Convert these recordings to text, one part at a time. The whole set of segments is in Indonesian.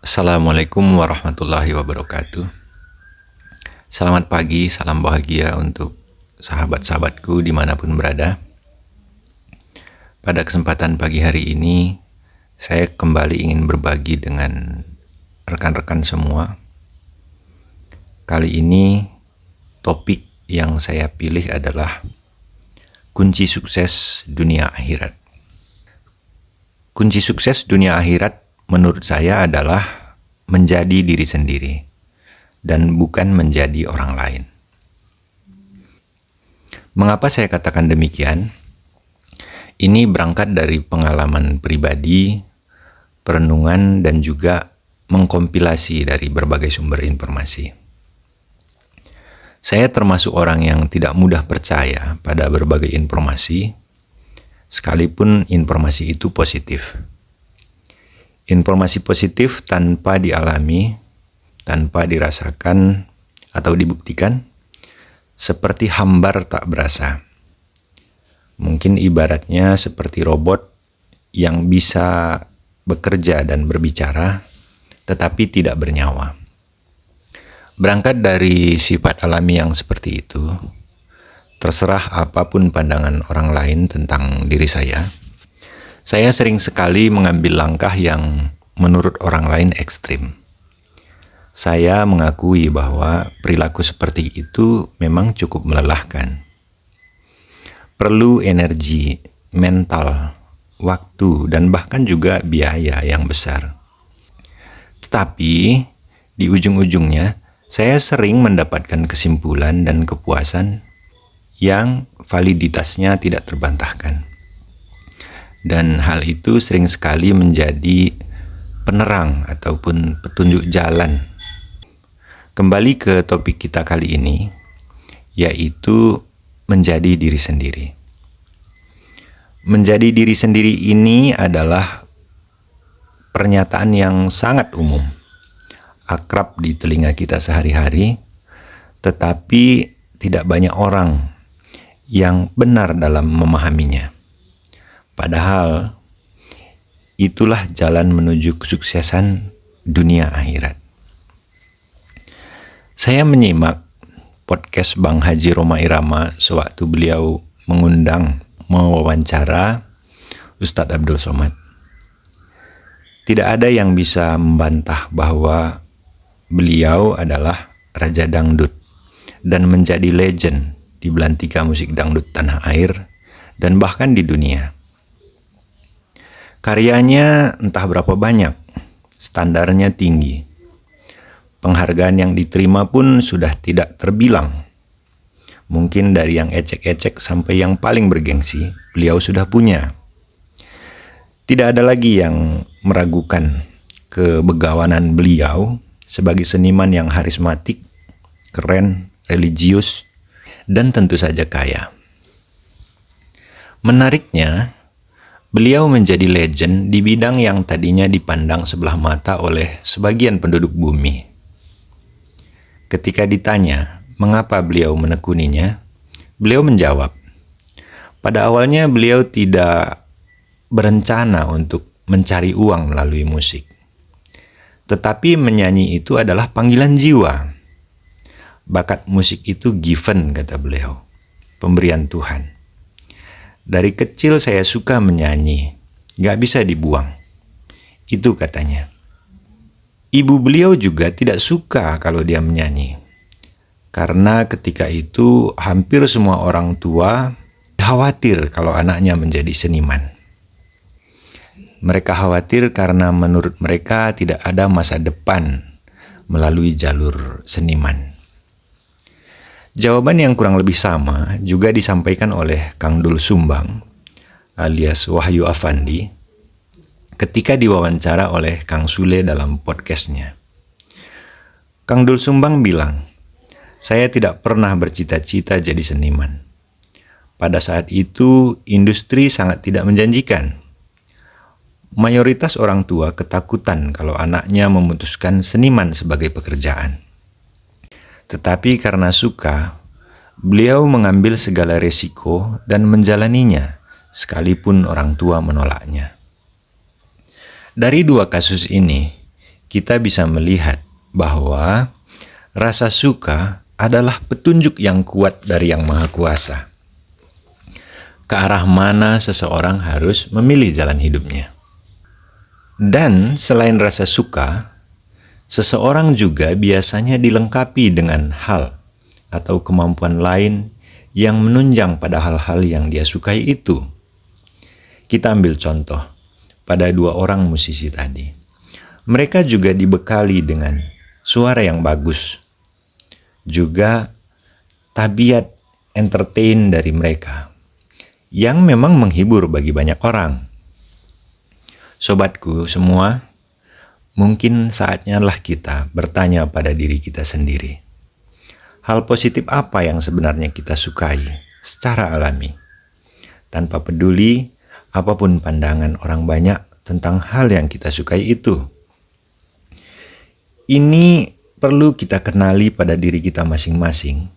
Assalamualaikum warahmatullahi wabarakatuh. Selamat pagi, salam bahagia untuk sahabat-sahabatku dimanapun berada. Pada kesempatan pagi hari ini, saya kembali ingin berbagi dengan rekan-rekan semua. Kali ini, topik yang saya pilih adalah kunci sukses dunia akhirat. Kunci sukses dunia akhirat menurut saya adalah menjadi diri sendiri dan bukan menjadi orang lain. Mengapa saya katakan demikian? Ini berangkat dari pengalaman pribadi, perenungan, dan juga mengkompilasi dari berbagai sumber informasi. Saya termasuk orang yang tidak mudah percaya pada berbagai informasi, sekalipun informasi itu positif. Informasi positif tanpa dialami, tanpa dirasakan atau dibuktikan, seperti hambar tak berasa. Mungkin ibaratnya seperti robot yang bisa bekerja dan berbicara, tetapi tidak bernyawa. Berangkat dari sifat alami yang seperti itu, terserah apapun pandangan orang lain tentang diri saya sering sekali mengambil langkah yang menurut orang lain ekstrim. Saya mengakui bahwa perilaku seperti itu memang cukup melelahkan. Perlu energi, mental, waktu, dan bahkan juga biaya yang besar. Tetapi, di ujung-ujungnya, saya sering mendapatkan kesimpulan dan kepuasan yang validitasnya tidak terbantahkan. Dan hal itu sering sekali menjadi penerang ataupun petunjuk jalan. Kembali ke topik kita kali ini, yaitu menjadi diri sendiri. Menjadi diri sendiri ini adalah pernyataan yang sangat umum, akrab di telinga kita sehari-hari, tetapi tidak banyak orang yang benar dalam memahaminya. Padahal, itulah jalan menuju kesuksesan dunia akhirat. Saya menyimak podcast Bang Haji Rhoma Irama sewaktu beliau mewawancara Ustadz Abdul Somad. Tidak ada yang bisa membantah bahwa beliau adalah Raja Dangdut dan menjadi legend di belantika musik dangdut tanah air dan bahkan di dunia. Karyanya entah berapa banyak, standarnya tinggi. Penghargaan yang diterima pun sudah tidak terbilang. Mungkin dari yang ecek-ecek sampai yang paling bergengsi, beliau sudah punya. Tidak ada lagi yang meragukan kebegawanan beliau sebagai seniman yang harismatik, keren, religius, dan tentu saja kaya. Menariknya, beliau menjadi legend di bidang yang tadinya dipandang sebelah mata oleh sebagian penduduk bumi. Ketika ditanya mengapa beliau menekuninya, beliau menjawab, pada awalnya beliau tidak berencana untuk mencari uang melalui musik. Tetapi menyanyi itu adalah panggilan jiwa. Bakat musik itu given, kata beliau, pemberian Tuhan. Dari kecil saya suka menyanyi, gak bisa dibuang. Itu katanya. Ibu beliau juga tidak suka kalau dia menyanyi. Karena ketika itu hampir semua orang tua khawatir kalau anaknya menjadi seniman. Mereka khawatir karena menurut mereka tidak ada masa depan melalui jalur seniman. Jawaban yang kurang lebih sama juga disampaikan oleh Kang Dul Sumbang alias Wahyu Afandi ketika diwawancara oleh Kang Sule dalam podcastnya. Kang Dul Sumbang bilang, saya tidak pernah bercita-cita jadi seniman. Pada saat itu industri sangat tidak menjanjikan. Mayoritas orang tua ketakutan kalau anaknya memutuskan seniman sebagai pekerjaan. Tetapi karena suka, beliau mengambil segala resiko dan menjalaninya, sekalipun orang tua menolaknya. Dari dua kasus ini, kita bisa melihat bahwa rasa suka adalah petunjuk yang kuat dari Yang Maha Kuasa ke arah mana seseorang harus memilih jalan hidupnya. Dan selain rasa suka, seseorang juga biasanya dilengkapi dengan hal atau kemampuan lain yang menunjang pada hal-hal yang dia sukai itu. Kita ambil contoh pada dua orang musisi tadi. Mereka juga dibekali dengan suara yang bagus, juga tabiat entertain dari mereka, yang memang menghibur bagi banyak orang. Sobatku semua, mungkin saatnya lah kita bertanya pada diri kita sendiri. Hal positif apa yang sebenarnya kita sukai secara alami? Tanpa peduli apapun pandangan orang banyak tentang hal yang kita sukai itu. Ini perlu kita kenali pada diri kita masing-masing,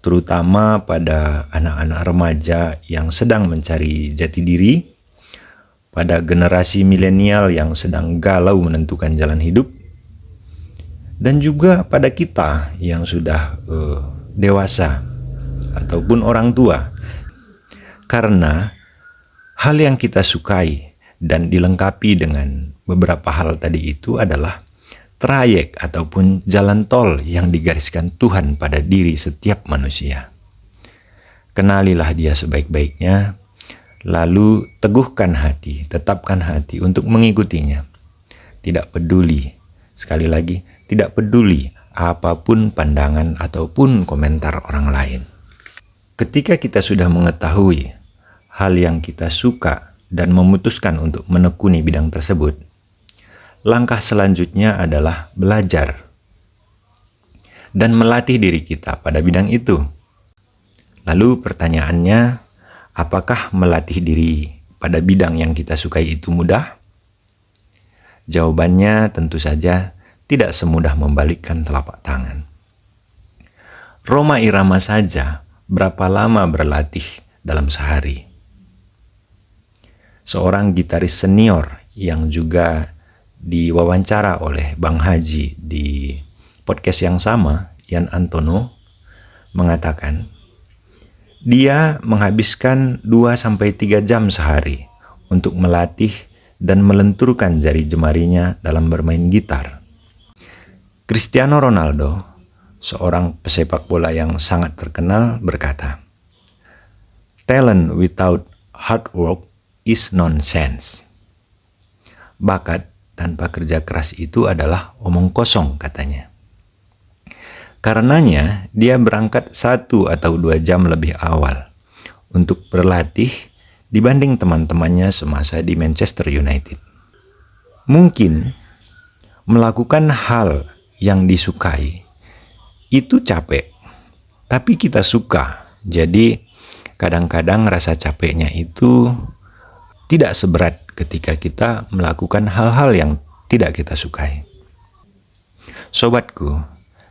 terutama pada anak-anak remaja yang sedang mencari jati diri, pada generasi milenial yang sedang galau menentukan jalan hidup, dan juga pada kita yang sudah dewasa ataupun orang tua. Karena hal yang kita sukai dan dilengkapi dengan beberapa hal tadi itu adalah trayek ataupun jalan tol yang digariskan Tuhan pada diri setiap manusia. Kenalilah dia sebaik-baiknya, lalu teguhkan hati, tetapkan hati untuk mengikutinya. Tidak peduli, sekali lagi, tidak peduli apapun pandangan ataupun komentar orang lain. Ketika kita sudah mengetahui hal yang kita suka dan memutuskan untuk menekuni bidang tersebut, langkah selanjutnya adalah belajar dan melatih diri kita pada bidang itu. Lalu pertanyaannya, apakah melatih diri pada bidang yang kita sukai itu mudah? Jawabannya tentu saja tidak semudah membalikkan telapak tangan. Rhoma Irama saja berapa lama berlatih dalam sehari? Seorang gitaris senior yang juga diwawancara oleh Bang Haji di podcast yang sama, Yan Antono, mengatakan dia menghabiskan 2-3 jam sehari untuk melatih dan melenturkan jari jemarinya dalam bermain gitar. Cristiano Ronaldo, seorang pesepak bola yang sangat terkenal, berkata, "Talent without hard work is nonsense." Bakat tanpa kerja keras itu adalah omong kosong, katanya. Karenanya, dia berangkat 1 atau 2 jam lebih awal untuk berlatih dibanding teman-temannya semasa di Manchester United. Mungkin melakukan hal yang disukai itu capek, tapi kita suka. Jadi, kadang-kadang rasa capeknya itu tidak seberat ketika kita melakukan hal-hal yang tidak kita sukai. Sobatku,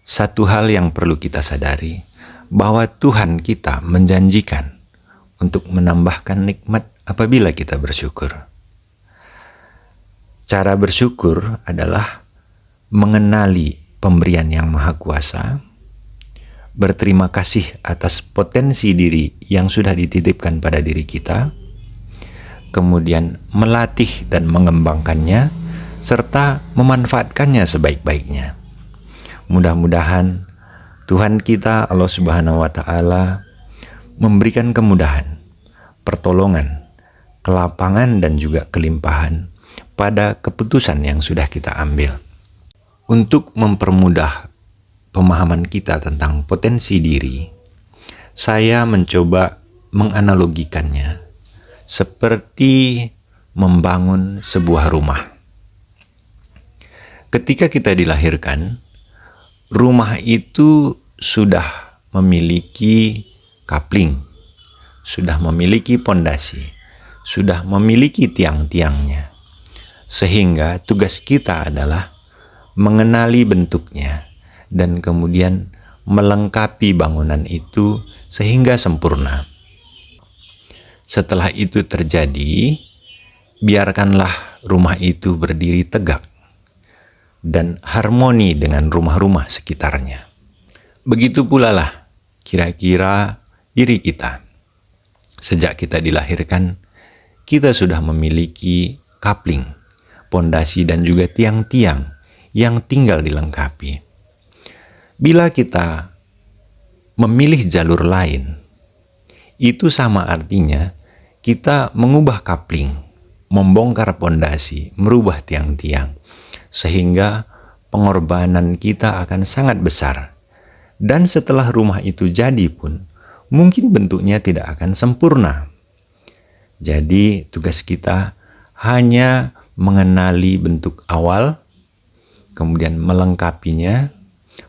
satu hal yang perlu kita sadari, bahwa Tuhan kita menjanjikan untuk menambahkan nikmat apabila kita bersyukur. Cara bersyukur adalah mengenali pemberian Yang Maha Kuasa, berterima kasih atas potensi diri yang sudah dititipkan pada diri kita, kemudian melatih dan mengembangkannya, serta memanfaatkannya sebaik-baiknya. Mudah-mudahan Tuhan kita Allah Subhanahu wa Ta'ala memberikan kemudahan, pertolongan, kelapangan dan juga kelimpahan pada keputusan yang sudah kita ambil. Untuk mempermudah pemahaman kita tentang potensi diri, saya mencoba menganalogikannya seperti membangun sebuah rumah. Ketika kita dilahirkan, rumah itu sudah memiliki kapling, sudah memiliki pondasi, sudah memiliki tiang-tiangnya. Sehingga tugas kita adalah mengenali bentuknya dan kemudian melengkapi bangunan itu sehingga sempurna. Setelah itu terjadi, biarkanlah rumah itu berdiri tegak. dan harmoni dengan rumah-rumah sekitarnya. Begitu pula lah kira-kira diri kita. Sejak kita dilahirkan, kita sudah memiliki kapling, pondasi dan juga tiang-tiang yang tinggal dilengkapi. Bila kita memilih jalur lain, itu sama artinya kita mengubah kapling, membongkar pondasi, merubah tiang-tiang, sehingga pengorbanan kita akan sangat besar. Dan setelah rumah itu jadi pun, mungkin bentuknya tidak akan sempurna. Jadi tugas kita hanya mengenali bentuk awal, kemudian melengkapinya,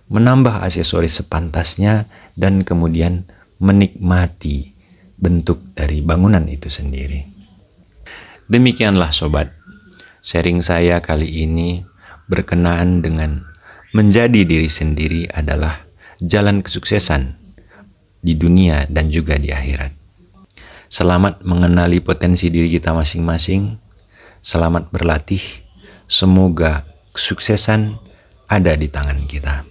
menambah aksesoris sepantasnya, dan kemudian menikmati bentuk dari bangunan itu sendiri. Demikianlah sobat, sharing saya kali ini berkenaan dengan menjadi diri sendiri adalah jalan kesuksesan di dunia dan juga di akhirat. Selamat mengenali potensi diri kita masing-masing. Selamat berlatih. Semoga kesuksesan ada di tangan kita.